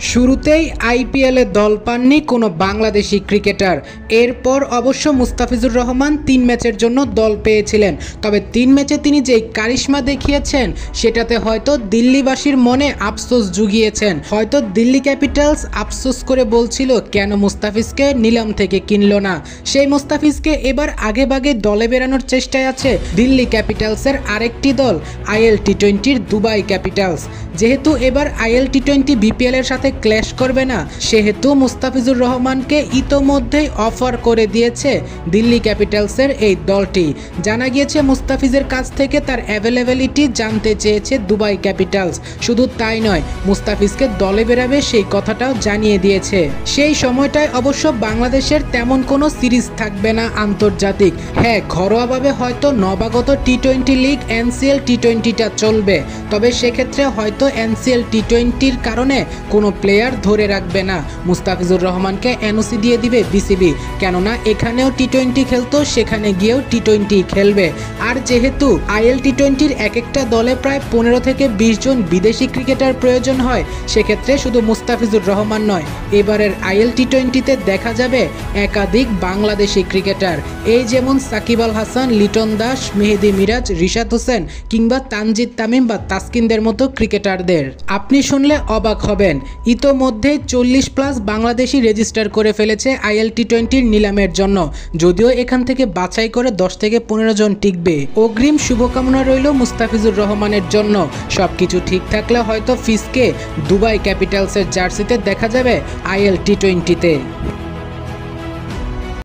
শুরুতেই আইপিএলে দল পাননি কোনো বাংলাদেশি ক্রিকেটার। এরপর অবশ্য মুস্তাফিজুর রহমান 3 ম্যাচের জন্য দল পেয়েছিলেন। তবে 3 ম্যাচে তিনি যেই কারিশমা দেখিয়েছেন সেটাতে হয়তো দিল্লিবাসীর মনে আফসোস জুগিয়েছেন। হয়তো দিল্লি ক্যাপিটালস আফসোস করে বলছিল কেন মুস্তাফিজকে নিলাম থেকে কিনল না। সেই মুস্তাফিজকে এবার আগেভাগে দলে বেরানোর চেষ্টায় আছে দিল্লি ক্যাপিটালসের আরেকটি দল আইএল টি-20-র দুবাই ক্যাপিটালস। যেহেতু এবার আইএল টি-20 বিপিএলের সাথে ক্ল্যাশ করবে না, সেহেতু মুস্তাফিজুর রহমানকে ইতোমধ্যেই অফার করে দিয়েছে দিল্লি ক্যাপিটালসের এই দলটি। জানা গিয়েছে মুস্তাফিজের কাছ থেকে তার অ্যাভেলেবিলিটি জানতে চেয়েছে দুবাই ক্যাপিটালস। শুধু তাই নয়, মুস্তাফিজকে দলে বেরাবে সেই কথাটাও জানিয়ে দিয়েছে। সেই সময়টায় অবশ্য বাংলাদেশের তেমন কোনো সিরিজ থাকবে না আন্তর্জাতিক। হ্যাঁ, ঘরোয়াভাবে হয়তো নবাগত টি-20 লিগ এনসিএল টি-20টা চলবে, তবে সেক্ষেত্রে হয়তো এনসিএল টি-20র কারণে কোনো প্লেয়ার ধরে রাখবে না। মুস্তাফিজুর রহমানকে এনওসি দিয়ে দিবে বিসিবি, কেননা এখানেও টি-20 খেলতো, সেখানে গিয়েও টি-20 খেলবে। আর যেহেতু আইএল টি-20-র এক একটা দলে প্রায় 15 থেকে 20 জন বিদেশি ক্রিকেটার প্রয়োজন হয়, সেক্ষেত্রে শুধু মুস্তাফিজুর রহমান নয়, এবারের আইএল টি-20তে দেখা যাবে একাধিক বাংলাদেশি ক্রিকেটার। এই যেমন সাকিব আল হাসান, লিটন দাস, মেহেদী মিরাজ, রিশাদ হোসেন কিংবা তানজিদ তামিম বা তাসকিনদের মতো ক্রিকেটারদের। আপনি শুনলে অবাক হবেন, ইতোমধ্যেই 40+ বাংলাদেশি রেজিস্টার করে ফেলেছে আইএল টি-20-র নিলামের জন্য। যদিও এখান থেকে বাছাই করে 10 থেকে 15 জন টিকবে। অগ্রিম শুভকামনা রইল মুস্তাফিজুর রহমানের জন্য। সবকিছু ঠিক থাকলে হয়তো ফিজকে দুবাই ক্যাপিটালসের জার্সিতে দেখা যাবে আইএল টি-20-তে।